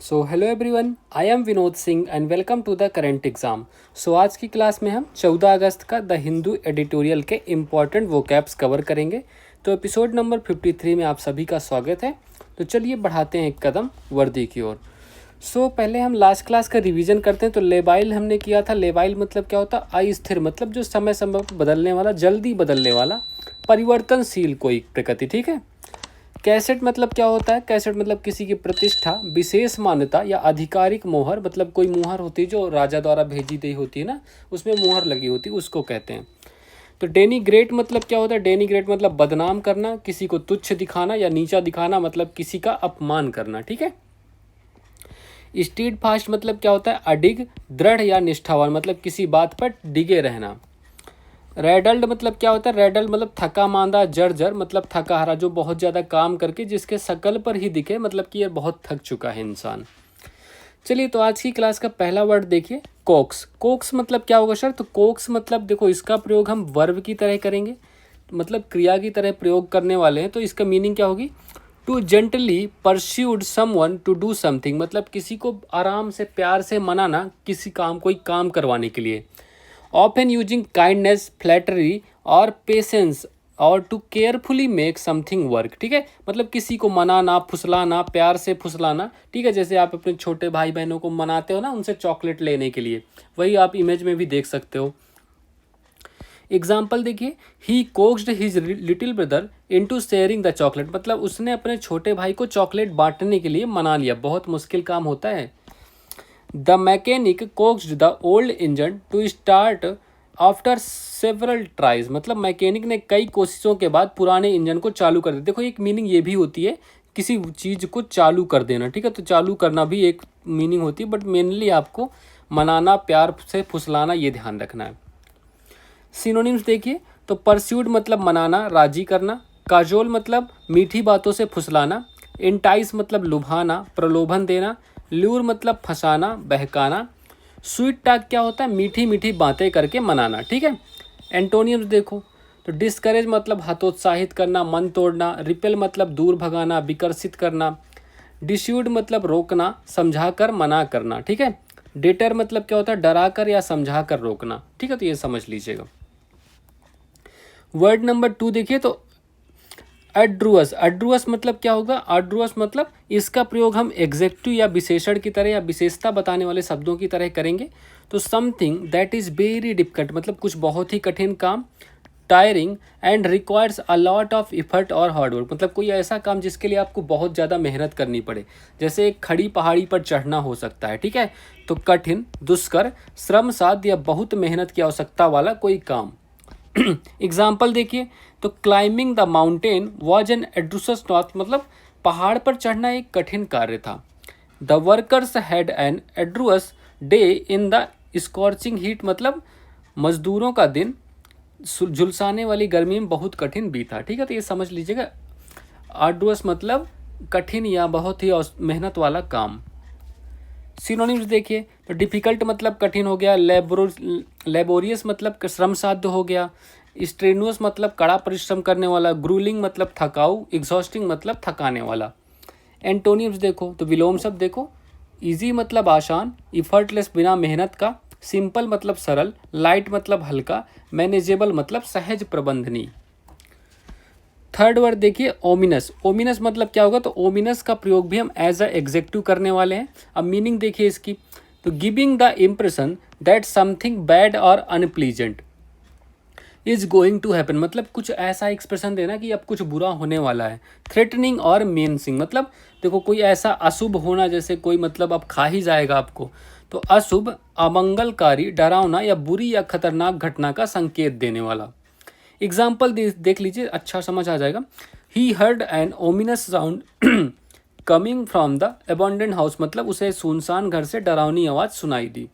So hello everyone, I am Vinod Singh and welcome to the current exam. So आज की class में हम 14 अगस्त का द हिंदू एडिटोरियल के इम्पॉर्टेंट वोकैब्स कवर करेंगे। तो एपिसोड नंबर 53 में आप सभी का स्वागत है। तो चलिए बढ़ाते हैं एक कदम वर्दी की ओर। सो पहले हम लास्ट क्लास का रिवीजन करते हैं। तो लेबाइल हमने किया था। लेबाइल मतलब क्या होता है? अस्थिर, मतलब जो समय समय पर बदलने वाला, जल्दी बदलने वाला, परिवर्तनशील कोई प्रकृति। ठीक है। कैसेट मतलब क्या होता है? कैसेट मतलब किसी की प्रतिष्ठा, विशेष मान्यता या आधिकारिक मोहर, मतलब कोई मुहर होती है जो राजा द्वारा भेजी गई होती है ना, उसमें मुहर लगी होती है, उसको कहते हैं। तो डेनिग्रेट मतलब क्या होता है? डेनिग्रेट मतलब बदनाम करना, किसी को तुच्छ दिखाना या नीचा दिखाना, मतलब किसी का अपमान करना। ठीक है। स्टीड फास्ट मतलब क्या होता है? अडिग, दृढ़ या निष्ठावान, मतलब किसी बात पर डिगे रहना। रेडल्ड मतलब क्या होता है? रेडल्ड मतलब थका मांदा, जर्जर मतलब थका हारा, जो बहुत ज़्यादा काम करके जिसके शकल पर ही दिखे, मतलब कि ये बहुत थक चुका है इंसान। चलिए, तो आज की क्लास का पहला वर्ड देखिए, कोक्स। कोक्स मतलब क्या होगा सर? तो कोक्स मतलब देखो, इसका प्रयोग हम वर्ब की तरह करेंगे, मतलब क्रिया की तरह प्रयोग करने वाले हैं। तो इसका मीनिंग क्या होगी? To gently persuade someone to do something, मतलब किसी को आराम से प्यार से मनाना, किसी काम, कोई काम करवाने के लिए। ऑफन यूजिंग काइंडनेस, फ्लैटरी और पेशेंस और to carefully make something work. ठीक है। मतलब किसी को मनाना, फुसलाना, प्यार से फुसलाना। ठीक है। जैसे आप अपने छोटे भाई बहनों को मनाते हो ना, उनसे चॉकलेट लेने के लिए, वही आप इमेज में भी देख सकते हो। एग्जाम्पल देखिए, he coaxed his little brother into sharing the chocolate, मतलब उसने अपने छोटे भाई को चॉकलेट बांटने के लिए मना लिया। बहुत मुश्किल काम होता है। The mechanic coaxed the old engine to start after several tries, मतलब मैकेनिक ने कई कोशिशों के बाद पुराने इंजन को चालू कर दिया। देखो, एक मीनिंग ये भी होती है किसी चीज़ को चालू कर देना। ठीक है। तो चालू करना भी एक मीनिंग होती है, बट मेनली आपको मनाना, प्यार से फुसलाना, ये ध्यान रखना है। सिनोनिम्स देखिए, तो परस्यूड मतलब मनाना, राजी करना। काजोल मतलब मीठी बातों से फुसलाना। इंटाइस मतलब लुभाना, प्रलोभन देना। ल्यूर मतलब फंसाना, बहकाना। स्वीट टॉक क्या होता है? मीठी मीठी बातें करके मनाना। ठीक है। एंटोनियम्स देखो, तो डिस्करेज मतलब हतोत्साहित करना, मन तोड़ना। रिपेल मतलब दूर भगाना, विकर्षित करना। डिस्यूड मतलब रोकना, समझाकर मना करना। ठीक है। डेटर मतलब क्या होता है? डराकर या समझाकर रोकना। ठीक है। तो ये समझ लीजिएगा। वर्ड नंबर 2 देखिए, तो अड्रुअस। अड्रुअस मतलब क्या होगा? अड्रुअस मतलब इसका प्रयोग हम एग्जेक्टिव या विशेषण की तरह या विशेषता बताने वाले शब्दों की तरह करेंगे। तो something that is very difficult, मतलब कुछ बहुत ही कठिन काम। Tiring and requires a lot of effort और हार्ड वर्क, मतलब कोई ऐसा काम जिसके लिए आपको बहुत ज़्यादा मेहनत करनी पड़े। जैसे एक खड़ी पहाड़ी पर चढ़ना हो सकता है। ठीक है। तो कठिन, दुष्कर, श्रम साध्य या बहुत मेहनत की आवश्यकता वाला कोई काम। एग्जाम्पल देखिए, तो climbing the mountain was an एड्रूसस टास्क, मतलब पहाड़ पर चढ़ना एक कठिन कार्य था। द वर्कर्स हैड एन एड्रूअस day in the scorching heat, मतलब मजदूरों का दिन झुलसाने वाली गर्मी में बहुत कठिन बीता। ठीक है। तो ये समझ लीजिएगा, आर्डुअस मतलब कठिन या बहुत ही मेहनत वाला काम। सिनोनिम्स देखिए, तो डिफ़िकल्ट मतलब कठिन हो गया। लेबोरियस मतलब श्रम साध्य हो गया। स्ट्रेनुअस मतलब कड़ा परिश्रम करने वाला। ग्रूलिंग मतलब थकाऊ। एग्जॉस्टिंग मतलब थकाने वाला। एंटोनिम्स देखो, तो विलोम शब्द देखो, इजी मतलब आसान, इफर्टलेस बिना मेहनत का, सिंपल मतलब सरल, लाइट मतलब हल्का, मैनेजेबल मतलब सहज प्रबंधनी। थर्ड वर्ड देखिए, ओमिनस। ओमिनस मतलब क्या होगा? तो ओमिनस का प्रयोग भी हम एज अ एग्जेक्टिव करने वाले हैं। अब मीनिंग देखिए इसकी, तो giving the impression that something bad और unpleasant is going to happen, मतलब कुछ ऐसा एक्सप्रेशन देना कि अब कुछ बुरा होने वाला है। थ्रेटनिंग और मेंसिंग, मतलब देखो कोई ऐसा अशुभ होना, जैसे कोई मतलब अब खा ही जाएगा आपको। तो अशुभ, अमंगलकारी, डरावना या बुरी या खतरनाक घटना का संकेत देने वाला। एग्जाम्पल देख लीजिए, अच्छा समझ आ जाएगा। He heard an ominous sound coming from the abandoned house, मतलब उसे सुनसान घर से डरावनी आवाज सुनाई दी।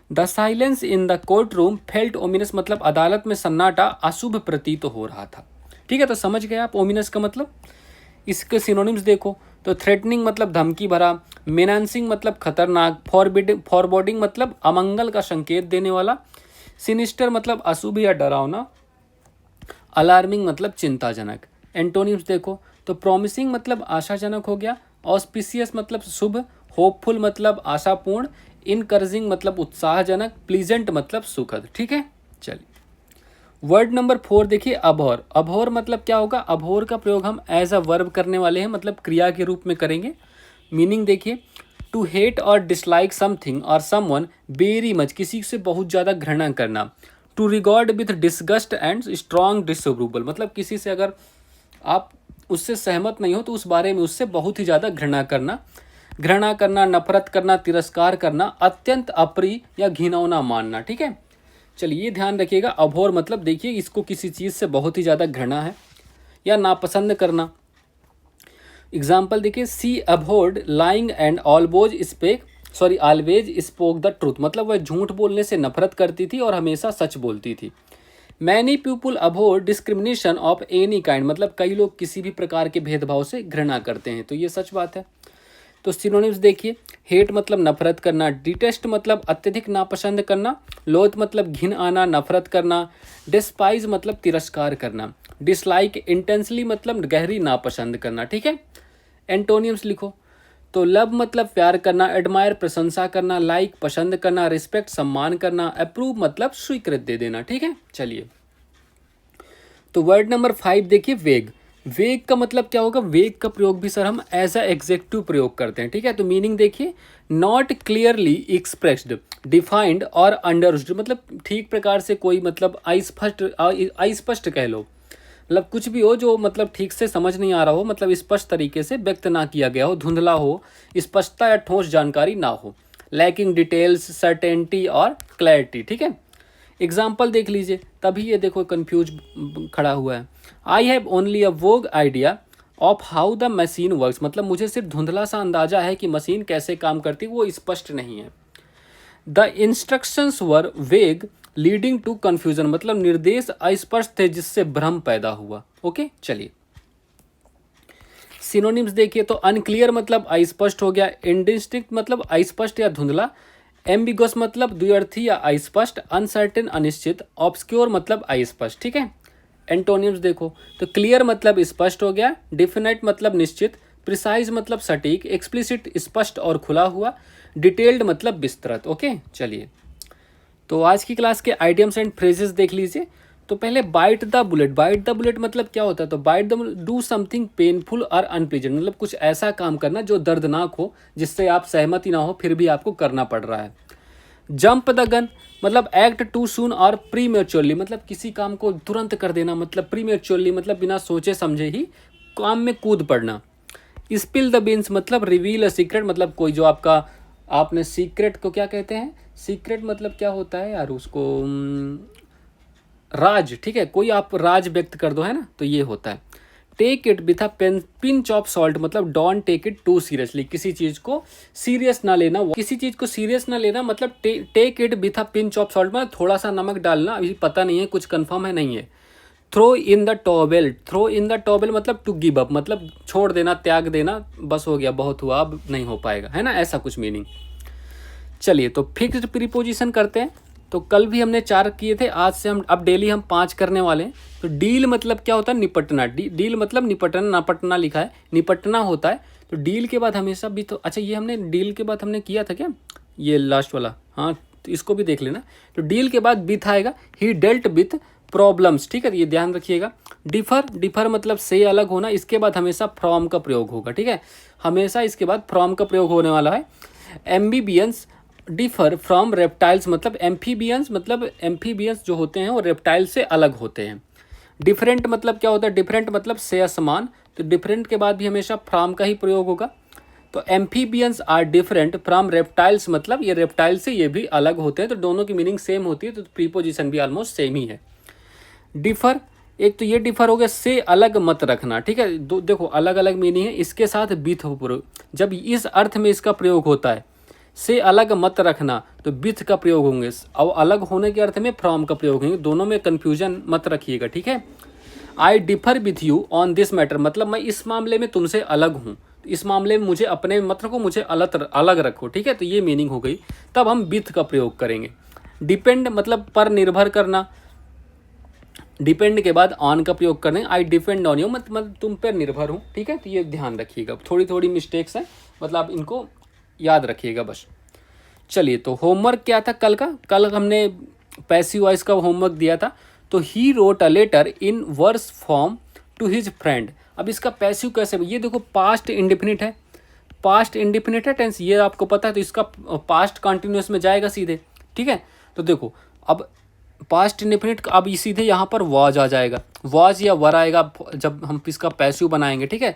The silence in the court room felt ominous, मतलब अदालत में सन्नाटा अशुभ प्रतीत हो रहा था। ठीक है। तो समझ गए आप ओमिनस का मतलब। इसके सिनोनिम्स देखो, तो थ्रेटनिंग मतलब धमकी भरा। मेनांसिंग मतलब खतरनाक। फॉरबोर्डिंग मतलब अमंगल का संकेत देने वाला। सिनिस्टर मतलब अशुभ या डरावना। अलार्मिंग मतलब चिंताजनक। एंटोनिम्स देखो, तो प्रॉमिसिंग मतलब आशाजनक हो गया। ऑस्पिशियस मतलब शुभ। होपफुल मतलब आशापूर्ण, इनकरेजिंग मतलब उत्साहजनक, प्लीजेंट मतलब सुखद। ठीक है, चलिए वर्ड नंबर 4 देखिए, अभोर। अभोर मतलब क्या होगा? अभोर का प्रयोग हम एज अ वर्ब करने वाले हैं, मतलब क्रिया के रूप में करेंगे। मीनिंग देखिए, टू हेट और डिसलाइक समथिंग और समवन वेरी मच, किसी से बहुत ज़्यादा घृणा करना। To regard with disgust and strong disapproval, मतलब किसी से अगर आप उससे सहमत नहीं हो तो उस बारे में उससे बहुत ही ज़्यादा घृणा करना। घृणा करना, नफरत करना, तिरस्कार करना, अत्यंत अप्रिय या घिनौना मानना। ठीक है, चलिए ये ध्यान रखिएगा। अभोर मतलब देखिए इसको किसी चीज़ से बहुत ही ज़्यादा घृणा है या नापसंद करना। एग्जाम्पल देखिए, she abhorred lying and always spoke the truth, मतलब वह झूठ बोलने से नफरत करती थी और हमेशा सच बोलती थी। Many people Abor discrimination of any kind, मतलब कई लोग किसी भी प्रकार के भेदभाव से घृणा करते हैं, तो ये सच बात है। तो सिनोनिम्स देखिए, हेट मतलब नफरत करना, डिटेस्ट मतलब अत्यधिक नापसंद करना, लोथ मतलब घिन आना, नफरत करना, डिस्पाइज मतलब तिरस्कार करना, डिसलाइक इंटेंसली मतलब गहरी नापसंद करना। ठीक है, एंटोनियम्स लिखो। तो लव मतलब प्यार करना, एडमायर प्रशंसा करना, लाइक पसंद करना, रिस्पेक्ट सम्मान करना, अप्रूव मतलब स्वीकृत दे देना। ठीक है, चलिए तो वर्ड नंबर 5 देखिए, वेग। वेग का मतलब क्या होगा? वेग का प्रयोग भी सर हम एज अ एग्जेक्टिव प्रयोग करते हैं। ठीक है, तो मीनिंग देखिए, नॉट क्लियरली एक्सप्रेस्ड, डिफाइंड और अंडरस्टूड, मतलब ठीक प्रकार से कोई मतलब अस्पष्ट कह लो, मतलब कुछ भी हो जो मतलब ठीक से समझ नहीं आ रहा हो, मतलब स्पष्ट तरीके से व्यक्त ना किया गया हो, धुंधला हो, स्पष्टता या ठोस जानकारी ना हो, लैकिंग डिटेल्स, सर्टेनिटी और क्लैरिटी। ठीक है, एग्जाम्पल देख लीजिए, तभी ये देखो कंफ्यूज खड़ा हुआ है। I have only a Vogue idea of how the machine works, मतलब मुझे सिर्फ धुंधला सा अंदाजा है कि मशीन कैसे काम करती है, वो स्पष्ट नहीं है। द इंस्ट्रक्शंस वर वेग लीडिंग टू कन्फ्यूजन, मतलब निर्देश अस्पष्ट थे जिससे भ्रम पैदा हुआ। ओके, चलिए सिनोनिम्स देखिए, तो अनक्लियर मतलब अस्पष्ट हो गया, इंडिस्टिंक्ट मतलब अस्पष्ट या धुंधला, एम्बिगस मतलब द्व्यर्थी या अस्पष्ट, अनसर्टेन अनिश्चित, ऑब्सक्योर मतलब अस्पष्ट। ठीक है, एंटोनिम्स देखो, तो क्लियर मतलब स्पष्ट हो गया, डिफिनेट मतलब निश्चित, प्रिसाइज मतलब सटीक, एक्सप्लिसिट स्पष्ट और खुला हुआ, डिटेल्ड मतलब विस्तृत। ओके, चलिए तो आज की क्लास के आइडियम्स एंड फ्रेजेस देख लीजिए। तो पहले bite the bullet. Bite the bullet मतलब क्या होता है? तो bite the bullet, do something painful और अनप्लीजेंट, मतलब कुछ ऐसा काम करना जो दर्दनाक हो, जिससे आप सहमति ना हो फिर भी आपको करना पड़ रहा है। जंप द गन मतलब एक्ट टू सून और प्रीमेच्योरली, मतलब किसी काम को तुरंत कर देना, मतलब प्रीमेच्योरली मतलब बिना सोचे समझे ही काम में कूद पड़ना। स्पिल द बीन्स मतलब रिवील अ सीक्रेट, मतलब कोई जो आपका, आपने सीक्रेट को क्या कहते हैं? सीक्रेट मतलब क्या होता है यार उसको? राज। ठीक है, कोई आप राज व्यक्त कर दो, है ना, तो ये होता है। Take it with a pinch of salt, मतलब don't take it too seriously, किसी चीज को सीरियस ना लेना। किसी चीज को सीरियस ना लेना मतलब take it with a pinch of salt, मतलब थोड़ा सा नमक डालना, अभी पता नहीं है, कुछ कंफर्म है नहीं है। Throw in the towel. Throw in the towel मतलब टू गिव अप, मतलब छोड़ देना, त्याग देना, बस हो गया, बहुत हुआ, अब नहीं हो पाएगा, है ना, ऐसा कुछ मीनिंग। चलिए तो फिक्स्ड प्रीपोजिशन करते हैं। तो कल भी हमने 4 किए थे, आज से हम अब डेली हम 5 करने वाले हैं। तो डील मतलब क्या होता है? निपटना। डील मतलब निपटना, निपटना लिखा है, निपटना होता है। तो डील के बाद हमेशा भी, तो अच्छा ये हमने डील के बाद हमने किया था क्या, ये लास्ट वाला? हाँ, तो इसको भी देख लेना। तो डील के बाद विथ आएगा, ही डेल्ट विथ प्रॉब्लम्स। ठीक है, ये ध्यान रखिएगा। डिफर, डिफर मतलब से अलग होना, इसके बाद हमेशा फ्रॉम का प्रयोग होगा। ठीक है, हमेशा इसके बाद फ्रॉम का प्रयोग होने वाला है। एम्बीबियंस डिफर फ्रॉम रेप्टाइल्स, मतलब एम्फीबियंस जो होते हैं वो रेप्टाइल से अलग होते हैं। डिफरेंट मतलब क्या होता है? डिफरेंट मतलब से असमान, तो डिफरेंट के बाद भी हमेशा फ्रॉम का ही प्रयोग होगा। तो amphibians are different from reptiles, मतलब ये रेप्टाइल से ये भी अलग होते हैं, तो दोनों की मीनिंग सेम होती है, तो प्रीपोजिशन भी ऑलमोस्ट सेम ही है। डिफर, एक तो ये डिफर हो गया, से अलग मत रखना। ठीक है, देखो अलग अलग मीनिंग है, इसके साथ विथ हो प्रयोग, जब इस अर्थ में इसका प्रयोग होता है, से अलग मत रखना, तो विथ का प्रयोग होंगे, और अलग होने के अर्थ में फ्रॉम का प्रयोग होंगे, दोनों में कन्फ्यूजन मत रखिएगा। ठीक है, आई differ with you on this matter, मतलब मैं इस मामले में तुमसे अलग हूँ, इस मामले में मुझे अपने मत रखो, मुझे अलग रखो। ठीक है, तो ये मीनिंग हो गई, तब हम विथ का प्रयोग करेंगे। डिपेंड मतलब पर निर्भर करना, डिपेंड के बाद ऑन का प्रयोग करें। आई डिपेंड ऑन यू, मतलब तुम पर निर्भर हूँ। ठीक है, तो ये ध्यान रखिएगा, थोड़ी थोड़ी मिस्टेक्स हैं, मतलब इनको याद रखिएगा बस। चलिए, तो होमवर्क क्या था कल का? कल हमने पैसिव वॉइस का होमवर्क दिया था। तो he wrote a letter in verse form to his friend. अब इसका पैसिव कैसे? ये देखो पास्ट इंडिफिनिट है, पास्ट इंडिफिनिट है टेंस, ये आपको पता है, तो इसका पास्ट कंटिन्यूस में जाएगा सीधे। ठीक है, तो देखो अब पास्ट इंडिफिनिट, अब सीधे यहाँ पर वॉज आ जाएगा, वॉज या वर आएगा जब हम इसका पैसिव बनाएंगे। ठीक है,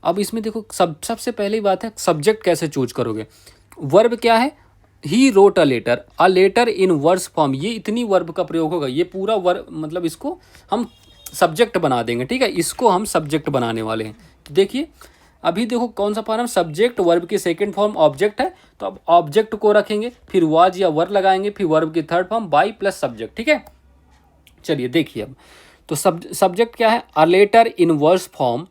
अब इसमें देखो सबसे पहली बात है सब्जेक्ट कैसे चूज करोगे। वर्ब क्या है? He wrote a letter in verse form, ये इतनी वर्ब का प्रयोग होगा, ये पूरा वर्ब मतलब इसको हम सब्जेक्ट बना देंगे। ठीक है, इसको हम सब्जेक्ट बनाने वाले हैं। तो देखिए अभी देखो कौन सा फॉर्म, सब्जेक्ट, वर्ब की सेकंड फॉर्म ऑब्जेक्ट है, तो अब ऑब्जेक्ट को रखेंगे, फिर वाज या वर लगाएंगे, फिर वर्ब की third form by plus subject. ठीक है, चलिए देखिए अब तो सब्जेक्ट क्या है? A letter in verse form.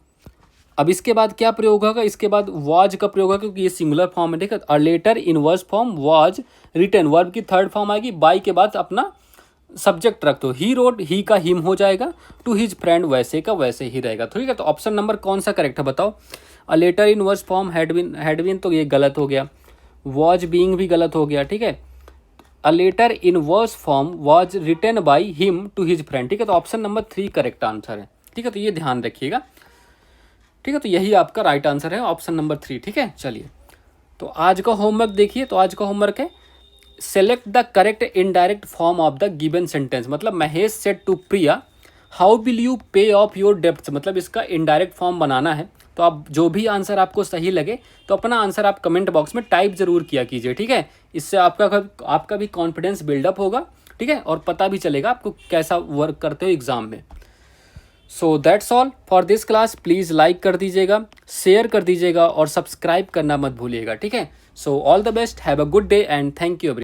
अब इसके बाद क्या प्रयोग होगा? इसके बाद वाज का प्रयोग होगा क्योंकि ये सिंगुलर फॉर्म है। ठीक है, a letter in verse form was written, verb की थर्ड फॉर्म आएगी, बाई के बाद अपना सब्जेक्ट रख दो। ही रोड, ही का हिम हो जाएगा, टू हिज फ्रेंड वैसे का वैसे ही रहेगा। ठीक है, तो ऑप्शन नंबर कौन सा करेक्ट है बताओ? A letter in verse form had been तो ये गलत हो गया, वॉज बीइंग भी गलत हो गया। ठीक है, a letter in verse form was written by him to his friend. ठीक है, तो ऑप्शन नंबर 3 करेक्ट आंसर है। ठीक है, तो ये ध्यान रखिएगा। ठीक है, तो यही आपका राइट आंसर है, ऑप्शन नंबर 3। ठीक है, चलिए तो आज का होमवर्क देखिए। तो आज का होमवर्क है select the correct indirect form of the given sentence. मतलब Mahesh said to Priya how will you pay off your debts, मतलब इसका इनडायरेक्ट फॉर्म बनाना है। तो आप जो भी आंसर आपको सही लगे तो अपना आंसर आप कमेंट बॉक्स में टाइप जरूर किया कीजिए। ठीक है, इससे आपका भी कॉन्फिडेंस बिल्डअप होगा। ठीक है, और पता भी चलेगा आपको कैसा वर्क करते हो एग्जाम में। So that's all for this class. Please like कर दीजिएगा, शेयर कर दीजिएगा और सब्सक्राइब करना मत भूलिएगा। ठीक है, so all the best, have a good day and thank you.